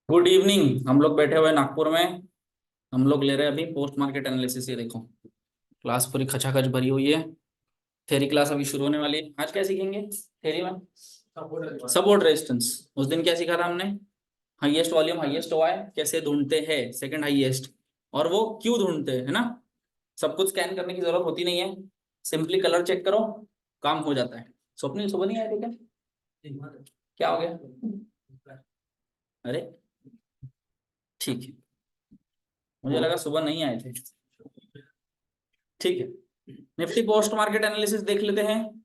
Good evening. हम लोग बैठे हुए हैं नागपुर में। हम लोग ले रहे हैं अभी पोस्ट मार्केट एनालिसिस। ये देखो, क्लास पूरी खचाखच भरी हुई है। थ्योरी क्लास अभी शुरू होने वाली है। आज क्या सीखेंगे थ्योरी में? Support resistance. उस दिन क्या सीखा था हमने? हाईएस्ट वॉल्यूम हाईएस्ट ओआई कैसे ढूंढते हैं, सेकंड हाईएस्ट, और वो क्यों ढूंढते हैं, है ना। सब कुछ स्कैन करने की जरूरत होती नहीं है, सिंपली कलर चेक करो, काम हो जाता है। स्वप्निल सुबह नहीं आए थे क्या? क्या हो गया? अरे ठीक है, मुझे लगा सुबह नहीं आए थे। ठीक है, निफ्टी पोस्ट मार्केट एनालिसिस देख लेते हैं।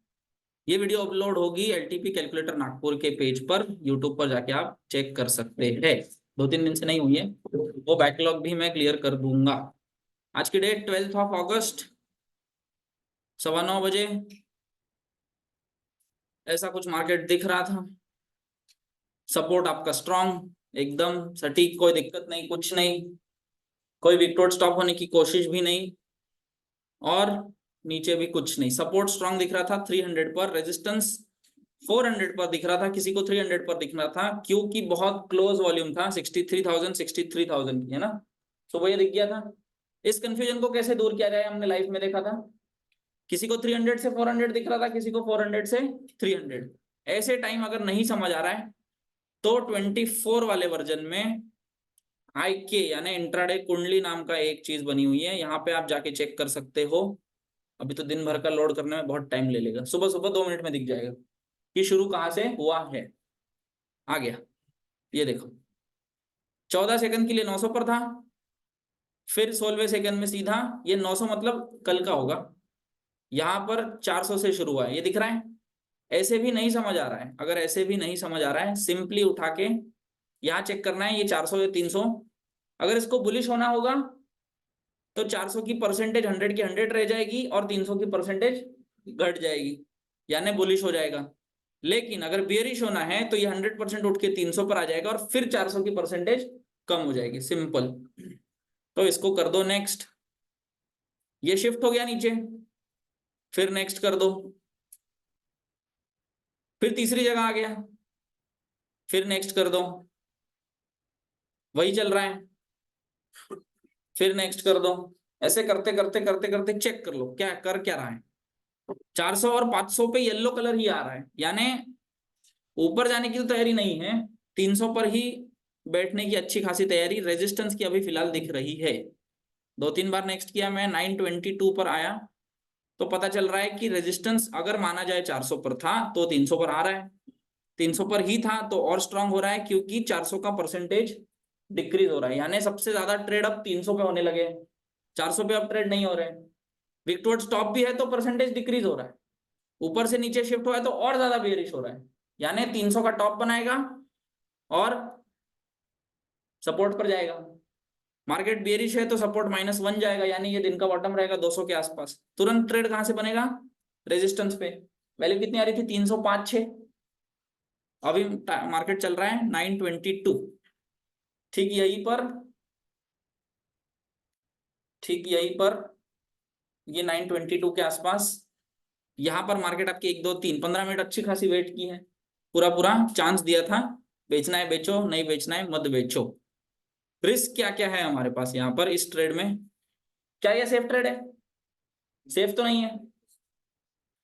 ये वीडियो अपलोड होगी एलटीपी कैलकुलेटर नागपुर के पेज पर, यूट्यूब पर जाके आप चेक कर सकते हैं। 2-3 दिन से नहीं हुई है, वो बैकलॉग भी मैं क्लियर कर दूंगा। आज की डेट 12 अगस्त, 9:15 बजे ऐसा कुछ मार्केट दिख रहा था। सपोर्ट आपका स्ट्रॉन्ग, एकदम सटीक, कोई दिक्कत नहीं, कुछ नहीं, कोई विकटोट स्टॉप होने की कोशिश भी नहीं, और नीचे भी कुछ नहीं। सपोर्ट स्ट्रॉन्ग दिख रहा था 300 पर, रेजिस्टेंस 400 पर दिख रहा था, किसी को 300 पर दिख रहा था क्योंकि बहुत क्लोज वॉल्यूम था, 63,000 की, है ना। तो वो ये दिख गया था। इस कंफ्यूजन को कैसे दूर किया जाए, हमने लाइव में देखा था। किसी को 300 से 400 दिख रहा था, किसी को 400 से 300। ऐसे टाइम अगर नहीं समझ आ रहा है तो 24 वाले वर्जन में IK यानी इंट्राडे कुंडली नाम का एक चीज बनी हुई है, यहाँ पे आप जाके चेक कर सकते हो। अभी तो दिन भर का लोड करने में बहुत टाइम ले लेगा, सुबह सुबह 2 मिनट में दिख जाएगा कि शुरू कहाँ से हुआ है। आ गया, ये देखो, 14 सेकंड के लिए 900 पर था, फिर 16वें सेकंड में सीधा, ये 900 मतलब कल का होगा, यहाँ पर 400 से शुरू हुआ है, ये दिख रहा है। ऐसे भी नहीं समझ आ रहा है, अगर ऐसे भी नहीं समझ आ रहा है, सिंपली उठा के यहाँ चेक करना है, ये 400 या 300। अगर इसको बुलिश होना होगा तो 400 की परसेंटेज 100 की 100 रह जाएगी और 300 की परसेंटेज घट जाएगी, यानी बुलिश हो जाएगा। लेकिन अगर बेयरिश होना है तो ये 100% उठ के 300 पर आ जाएगा और फिर 400 की परसेंटेज कम हो जाएगी, सिंपल। तो इसको कर दो नेक्स्ट, ये शिफ्ट हो गया नीचे, फिर नेक्स्ट कर दो, फिर तीसरी जगह आ गया, फिर नेक्स्ट कर दो, वही चल रहा है, फिर नेक्स्ट कर दो। ऐसे करते करते करते करते चेक कर लो क्या कर क्या रहा है। 400 और 500 पे येलो कलर ही आ रहा है, यानी ऊपर जाने की तो तैयारी नहीं है, 300 पर ही बैठने की अच्छी खासी तैयारी, रेजिस्टेंस की अभी फिलहाल दिख रही है। 2-3 बार नेक्स्ट किया मैं, 922 पर आया, तो पता चल रहा है कि रेजिस्टेंस अगर माना जाए 400 पर था तो 300 पर आ रहा है। 300 पर ही था तो और स्ट्रांग हो रहा है क्योंकि 400 का परसेंटेज डिक्रीज हो रहा है, यानी सबसे ज्यादा ट्रेड अब 300 पे होने लगे, 400 पे अब ट्रेड नहीं हो रहे हैं। विक्टोर्ड स्टॉप भी है तो परसेंटेज डिक्रीज हो रहा है, ऊपर से नीचे शिफ्ट हुआ है तो और ज्यादा बेयरिश हो रहा है, यानी 300 का टॉप बनाएगा और सपोर्ट पर जाएगा। मार्केट बेयरिश है तो सपोर्ट -1 जाएगा, यानी ये दिन का बॉटम रहेगा 200 के आसपास। तुरंत ट्रेड कहां से बनेगा? रेजिस्टेंस पे। वैल्यू कितनी आ रही थी? 305.6। अभी मार्केट चल रहा है 922। ठीक यहीं पर, ठीक यहीं पर, ये 922 के आसपास, यहाँ पर मार्केट आपकी 1 2 3 15 मिनट अच्छी खासी वेट की है, पूरा पूरा चांस दिया था, बेचना है बेचो, नहीं बेचना है मत बेचो। रिस्क क्या क्या है हमारे पास यहाँ पर इस ट्रेड में? क्या ये सेफ ट्रेड है? सेफ तो नहीं है,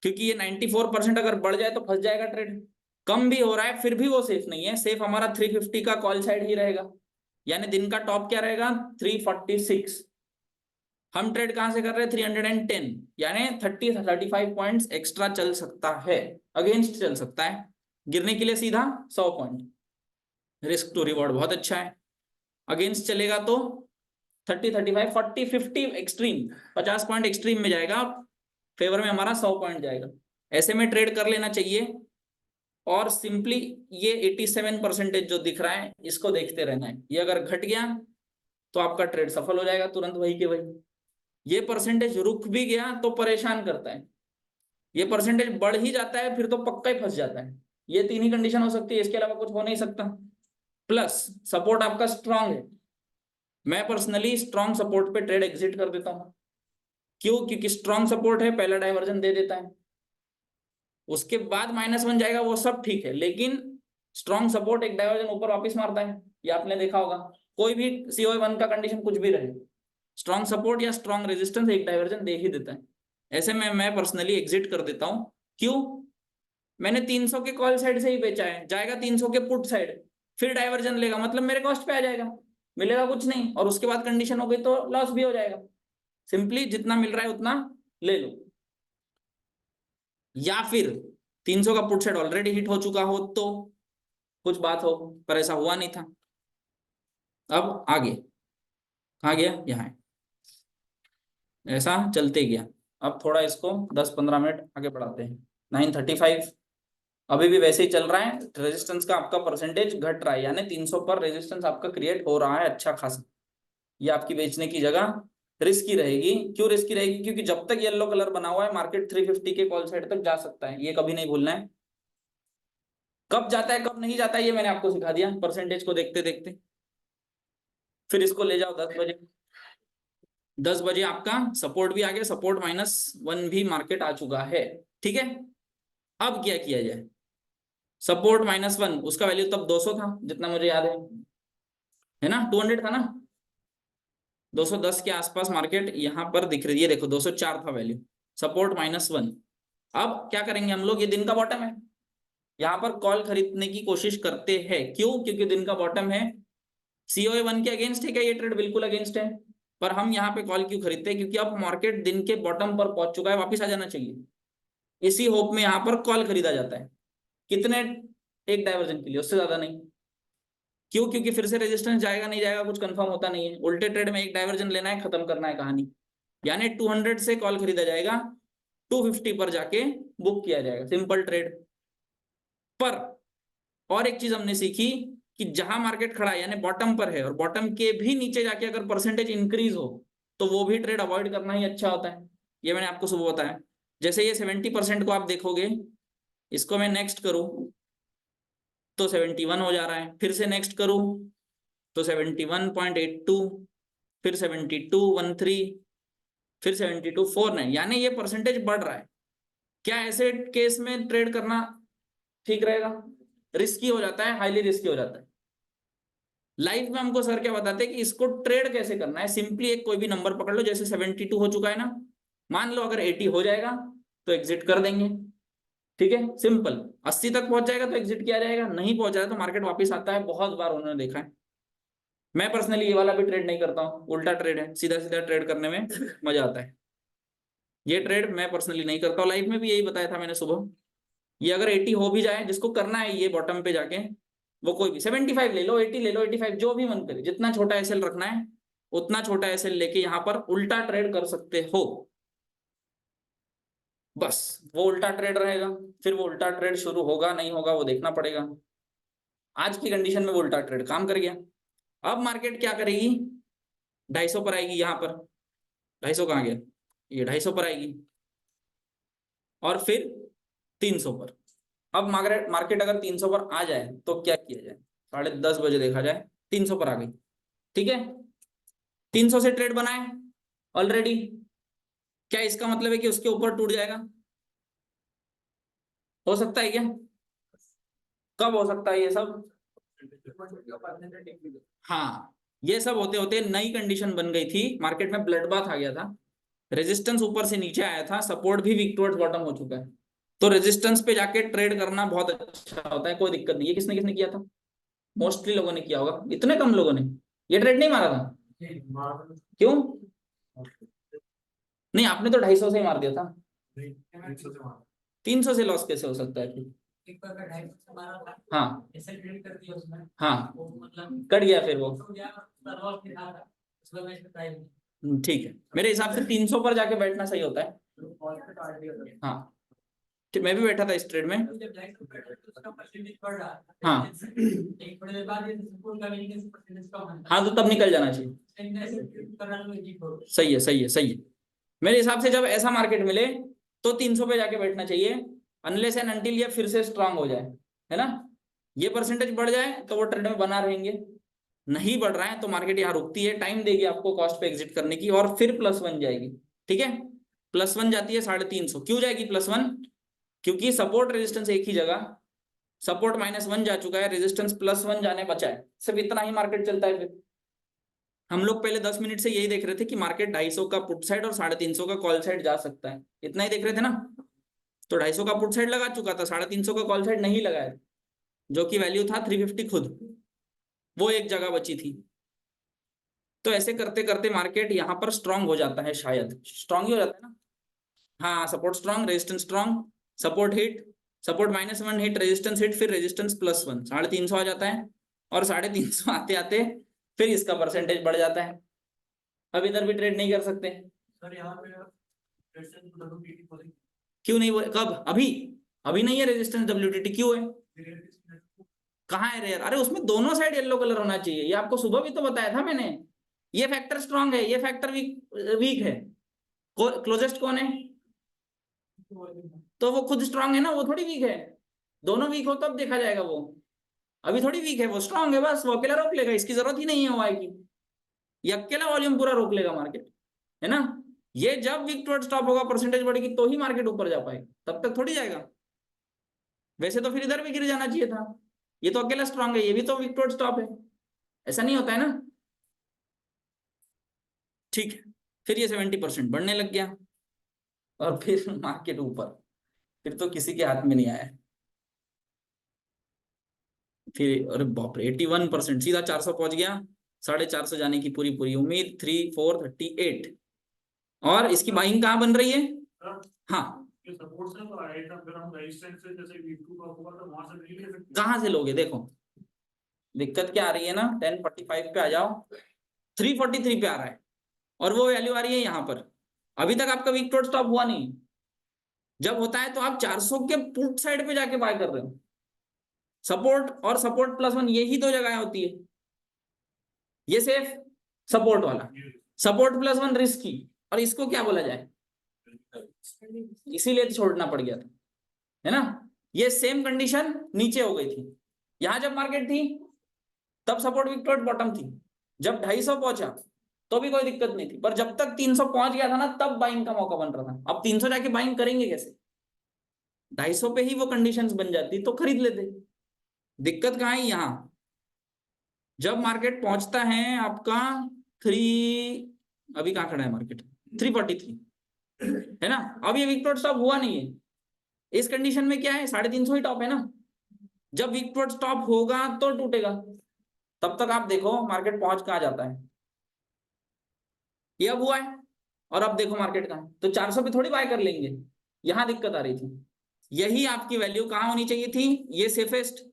क्योंकि ये 94% अगर बढ़ जाए तो फंस जाएगा ट्रेड। कम भी हो रहा है फिर भी वो सेफ नहीं है, सेफ हमारा 350 का कॉल साइड ही रहेगा, यानी दिन का टॉप क्या रहेगा? 346। हम ट्रेड कहां से कर रहे हैं? 310, यानी 30-35 पॉइंट्स एक्स्ट्रा चल सकता है, अगेंस्ट चल सकता है, गिरने के लिए सीधा 100 पॉइंट। रिस्क टू रिवॉर्ड बहुत अच्छा है। अगेंस्ट चलेगा तो 30-35-40-50 एक्सट्रीम, 50 पॉइंट एक्सट्रीम में जाएगा, फेवर में हमारा 100 पॉइंट जाएगा। ऐसे में ट्रेड कर लेना चाहिए और सिंपली ये 87% जो दिख रहा है इसको देखते रहना है। ये अगर घट गया तो आपका ट्रेड सफल हो जाएगा तुरंत, वही के वही। ये परसेंटेज रुक भी गया तो परेशान करता है, ये परसेंटेज बढ़ ही जाता है फिर तो पक्का ही फंस जाता है। ये तीन ही कंडीशन हो सकती है, इसके अलावा कुछ हो नहीं सकता। प्लस सपोर्ट आपका स्ट्रांग है, मैं पर्सनली स्ट्रांग सपोर्ट पे ट्रेड एग्जिट कर देता हूं। क्यों? क्योंकि स्ट्रांग सपोर्ट है, पहला डाइवर्जन दे देता है, उसके बाद -1 जाएगा वो सब ठीक है, लेकिन स्ट्रॉन्ग सपोर्ट एक डाइवर्जन ऊपर वापस मारता है, ये आपने देखा होगा। कोई भी COA1 का कंडीशन कुछ भी रहे, स्ट्रॉन्ग सपोर्ट या स्ट्रॉन्ग रेजिस्टेंस एक डाइवर्जन दे ही देता है। ऐसे में मैं पर्सनली एग्जिट कर देता हूं। क्यों? मैंने 300 के कॉल साइड से ही बेचा है, जाएगा 300 के पुट साइड, फिर डाइवर्जन लेगा, मतलब मेरे कॉस्ट पे आ जाएगा, मिलेगा कुछ नहीं, और उसके बाद कंडीशन हो गई तो लॉस भी हो जाएगा। सिंपली जितना मिल रहा है उतना ले लो। या फिर 300 का पुट साइड ऑलरेडी हिट हो चुका हो तो कुछ बात हो, पर ऐसा हुआ नहीं था। अब आगे कहाँ गया? यहाँ है। ऐसा चलते गया। अब थोड़ा इसको 10-15 मिनट आगे बढ़ाते हैं। 9:35 अभी भी वैसे ही चल रहा है। रेजिस्टेंस का आपका परसेंटेज घट रहा है, यानी 300 पर रेजिस्टेंस आपका क्रिएट हो रहा है अच्छा खासा। ये आपकी बेचने की जगह रिस्की रहेगी। क्यों रिस्की रहेगी? क्योंकि जब तक येलो कलर बना हुआ है मार्केट 350 के कॉल साइड तक जा सकता है, ये कभी नहीं भूलना है। कब जाता है कब नहीं जाता है ये मैंने आपको सिखा दिया परसेंटेज को देखते देखते। फिर इसको ले जाओ 10 बजे। 10 बजे आपका सपोर्ट भी आ गया, सपोर्ट -1 भी मार्केट आ चुका है। ठीक है, अब क्या किया जाए? सपोर्ट -1, उसका वैल्यू तब 200 था जितना मुझे याद है ना? 200 था ना? 210 के आसपास मार्केट यहाँ पर दिख रही है, देखो 204 था वैल्यू, सपोर्ट -1। अब क्या करेंगे हम लोग? ये दिन का बॉटम है, यहाँ पर कॉल खरीदने की कोशिश करते हैं। क्यों? क्योंकि दिन का बॉटम है। COA1 के अगेंस्ट है क्या ये ट्रेड? बिल्कुल अगेंस्ट है। पर हम यहाँ पे कॉल क्यों खरीदते हैं? क्योंकि अब मार्केट दिन के बॉटम पर पहुंच चुका है, वापस आ जाना चाहिए। इसी होप में यहाँ पर कॉल खरीदा जाता है। कितने? एक डाइवर्जन के लिए, उससे ज्यादा नहीं। क्यों? क्योंकि फिर से रेजिस्टेंस जाएगा नहीं जाएगा कुछ कंफर्म होता नहीं है। उल्टे ट्रेड में एक डाइवर्जन लेना है, खत्म करना है कहानी। यानी 200 से कॉल खरीदा जाएगा, 250 पर जाके बुक किया जाएगा, सिंपल ट्रेड। पर और एक चीज हमने सीखी कि जहां मार्केट खड़ा है यानी बॉटम पर है और बॉटम के भी नीचे जाके अगर परसेंटेज इंक्रीज हो तो वो भी ट्रेड अवॉइड करना ही अच्छा होता है। ये मैंने आपको सुबह बताया। जैसे ये 70% को आप देखोगे, इसको मैं नेक्स्ट करूं तो 71 हो जा रहा है, फिर से नेक्स्ट करूं तो 71.82, फिर 72.13, फिर 72.49, यानी ये परसेंटेज बढ़ रहा है। क्या ऐसे केस में ट्रेड करना ठीक रहेगा? रिस्की हो जाता है, हाईली रिस्की हो जाता है। लाइफ में हमको सर क्या बताते हैं कि इसको ट्रेड कैसे करना है। सिंपली एक कोई भी नंबर पकड़ लो, जैसे 72 हो चुका है ना, मान लो अगर 80 हो जाएगा तो एग्जिट कर देंगे। ठीक है, सिंपल। 80 तक पहुंच जाएगा तो एग्जिट किया जाएगा, नहीं पहुंच जाएगा तो मार्केट वापस आता है, बहुत बार उन्होंने देखा है। मैं पर्सनली ये वाला भी ट्रेड नहीं करता हूँ, उल्टा ट्रेड है, सीधा सीधा ट्रेड करने में मजा आता है। ये ट्रेड मैं पर्सनली नहीं करता हूँ। लाइफ में भी यही बताया था मैंने सुबह। ये अगर 80 हो भी जाए, जिसको करना है ये बॉटम पे जाके, वो कोई भी 75 ले लो, 80 ले लो, 85 जो भी मन करे, जितना छोटा एसएल रखना है उतना छोटा एसएल लेके यहाँ पर उल्टा ट्रेड कर सकते हो। बस वो उल्टा ट्रेड रहेगा, फिर वो उल्टा ट्रेड शुरू होगा नहीं होगा वो देखना पड़ेगा। आज की कंडीशन में वो उल्टा ट्रेड काम कर गया। अब मार्केट क्या करेगी? 250 पर आएगी, यहाँ पर 250 कहाँ गया? ये 250 पर आएगी और फिर 300 पर। अब मार्केट अगर 300 पर आ जाए तो क्या किया जाए? 10:30 बजे देखा जाए 300 पर आ गई। ठीक है, 300 से ट्रेड बनाए ऑलरेडी। क्या इसका मतलब है कि उसके ऊपर टूट जाएगा? हो सकता है क्या? कब हो सकता है ये सब? हाँ, ये सब होते होते नई कंडीशन बन गई थी, मार्केट में ब्लड बाथ आ गया था, रेजिस्टेंस ऊपर से नीचे आया था, सपोर्ट भी वीक टुवर्ड्स बॉटम हो चुका है। तो रेजिस्टेंस पे जाके ट्रेड करना बहुत अच्छा होता है, कोई दिक्कत नहीं है। किसने किसने किया था? मोस्टली लोगों ने किया होगा, इतने कम लोगों ने ये ट्रेड नहीं मारा था। क्यों नहीं? आपने तो 250 से ही मार दिया था। 300 से लॉस कैसे हो सकता है फिर? हाँ हाँ, कट गया फिर वो। ठीक है, मेरे हिसाब से 300 पर जाके बैठना सही होता है। हाँ, तो मैं भी बैठा था इस ट्रेड में। हाँ हाँ, तो तब निकल जाना चाहिए। सही है सही है सही है। मेरे हिसाब से जब ऐसा मार्केट मिले तो 300 पे जाके बैठना चाहिए, अनलेस एंड अनटिल ये फिर से स्ट्रांग हो जाए, है ना? ये परसेंटेज बढ़ जाए तो वो ट्रेड में बना रहेंगे, नहीं बढ़ रहा है तो मार्केट यहाँ रुकती है, टाइम देगी आपको कॉस्ट पे एग्जिट करने की, और फिर +1 जाएगी। ठीक है, +1 जाती है 350। क्यों जाएगी +1? क्योंकि सपोर्ट रेजिस्टेंस एक ही जगह सपोर्ट -1 जा चुका है, रेजिस्टेंस +1 जाने बचा है, सिर्फ इतना ही मार्केट चलता है। फिर हम लोग पहले 10 मिनट से यही देख रहे थे कि मार्केट 250 का पुट साइड और 350 का कॉल साइड जा सकता है, इतना ही देख रहे थे ना। तो 250 का पुट साइड लगा चुका था, 350 का कॉल साइड नहीं लगाया, जो कि वैल्यू था 350 खुद, वो एक जगह बची थी। तो ऐसे करते करते मार्केट यहाँ पर स्ट्रांग हो जाता है, शायद स्ट्रांग ही हो जाता है ना। हाँ, support strong, resistance strong, support hit, support -1 hit, resistance hit, फिर रेजिस्टेंस +1, 350 आ जाता है। और 350 आते आते फिर इसका परसेंटेज बढ़ जाता है। अब इधर भी ट्रेड नहीं कर सकते सर यहाँ पे क्यों नहीं? वो कब? अभी अभी नहीं है रेजिस्टेंस WTT, क्यों है? कहाँ है रेयर? अरे उसमें दोनों साइड येलो कलर होना चाहिए, ये आपको सुबह भी तो बताया था मैंने। ये फैक्टर स्ट्रांग है, ये फैक्टर वीक है। क्लोजेस्ट कौन है? तो वो खुद स्ट्रांग है ना, वो थोड़ी वीक है। दोनों वीक हो तब देखा जाएगा वो, अभी थोड़ी वीक है, वो स्ट्रांग है, बस वो अकेला रोक लेगा, इसकी जरूरत ही नहीं है वाई की, ये अकेला वॉल्यूम पूरा रोक लेगा मार्केट, है ना। ये जब वीक टुवर्ड स्टॉप होगा, परसेंटेज बढ़ेगी तो ही मार्केट ऊपर जा पाएगा, तब तक थोड़ी जाएगा। वैसे तो फिर इधर भी गिर जाना चाहिए था, ये तो अकेला स्ट्रांग है, ये भी तो वीक टुवर्ड स्टॉप है, ऐसा नहीं होता है ना। ठीक है, फिर ये 70% बढ़ने लग गया और फिर मार्केट ऊपर, फिर तो किसी के हाथ में नहीं आया। फिर अरे बाप रे, 81% सीधा 400 पहुंच गया, 450 जाने की पूरी पूरी उम्मीद, 3 4 38। और इसकी बाइंग कहाँ बन रही है? हाँ, कहाँ से लोगे? देखो दिक्कत क्या आ रही है ना, 1045 पे आ जाओ, 343 पे आ रहा है और वो वैल्यू आ रही है यहाँ पर। अभी तक आपका वीक टोट स्टॉप हुआ नहीं, जब होता है तो आप 400 के पुट साइड पे जाके बाय कर रहे हो। सपोर्ट और सपोर्ट +1 यही दो जगह होती है, ये सेफ सपोर्ट वाला, सपोर्ट +1 रिस्की, और इसको क्या बोला जाए, इसीलिए छोड़ना पड़ गया था, है ना। ये सेम कंडीशन नीचे हो गई थी, यहां जब मार्केट थी तब सपोर्ट विक्टोर बॉटम थी, जब 250 पहुंचा तो भी कोई दिक्कत नहीं थी, पर जब तक 300 पहुंच गया था ना, तब बाइंग का मौका बन रहा था। अब 300 जाके बाइंग करेंगे कैसे? 250 पे ही वो कंडीशंस बन जाती तो खरीद लेते। दिक्कत कहाँ है? यहाँ जब मार्केट पहुंचता है आपका 3, अभी कहाँ खड़ा है मार्केट? 343, है ना। अब ये विक्टोर स्टॉप हुआ नहीं है, इस कंडीशन में क्या है, 350 ही टॉप है ना। जब विक्टोर स्टॉप होगा तो टूटेगा, तब तक आप देखो मार्केट पहुंच कहाँ जाता है। ये अब हुआ है और अब देखो मार्केट कहाँ है, तो 400 पे थोड़ी बाय कर लेंगे, यहां दिक्कत आ रही थी। यही आपकी वैल्यू कहाँ होनी चाहिए थी, ये सेफेस्ट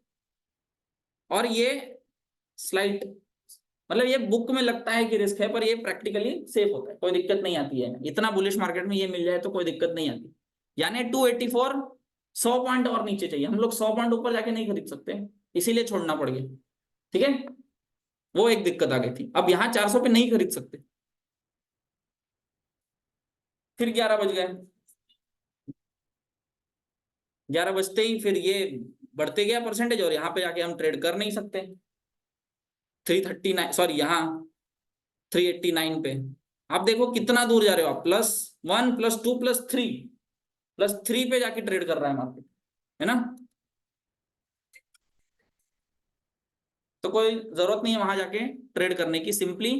और ये स्लाइट, मतलब ये बुक में लगता है कि रिस्क है, पर ये प्रैक्टिकली सेफ होता है, कोई दिक्कत नहीं आती है। इतना बुलिश मार्केट में ये मिल जाए तो कोई दिक्कत नहीं आती। यानी 284, 100 पॉइंट और नीचे चाहिए, हम लोग 100 पॉइंट ऊपर जाके नहीं खरीद सकते, इसीलिए छोड़ना पड़ गया। ठीक है, वो एक दिक्कत आ गई थी। अब यहाँ 400 पे नहीं खरीद सकते। फिर 11 बज गए, 11 बजते ही फिर ये बढ़ते गया परसेंटेज, और यहाँ पे जाके हम ट्रेड कर नहीं सकते। 339, सॉरी यहाँ 389 पे आप देखो कितना दूर जा रहे हो आप, +1 +2 +3, +3 पे जाके ट्रेड कर रहा है मार्केट, है ना। तो कोई जरूरत नहीं है वहां जाके ट्रेड करने की, सिंपली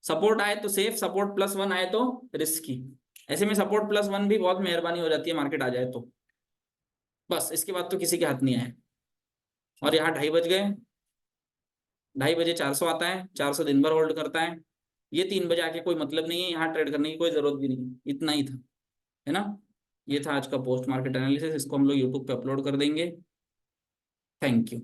सपोर्ट आए तो सेफ, सपोर्ट +1 आए तो रिस्की। ऐसे में सपोर्ट +1 भी बहुत मेहरबानी हो जाती है, मार्केट आ जाए तो, बस इसके बाद तो किसी के हाथ नहीं आए। और यहाँ 2:30 बज गए, 2:30 बजे 400 आता है, 400 दिन भर होल्ड करता है। ये 3 बजे आके कोई मतलब नहीं है, यहाँ ट्रेड करने की कोई जरूरत भी नहीं, इतना ही था, है ना। ये था आज का पोस्ट मार्केट एनालिसिस, इसको हम लोग यूट्यूब पे अपलोड कर देंगे। Thank you.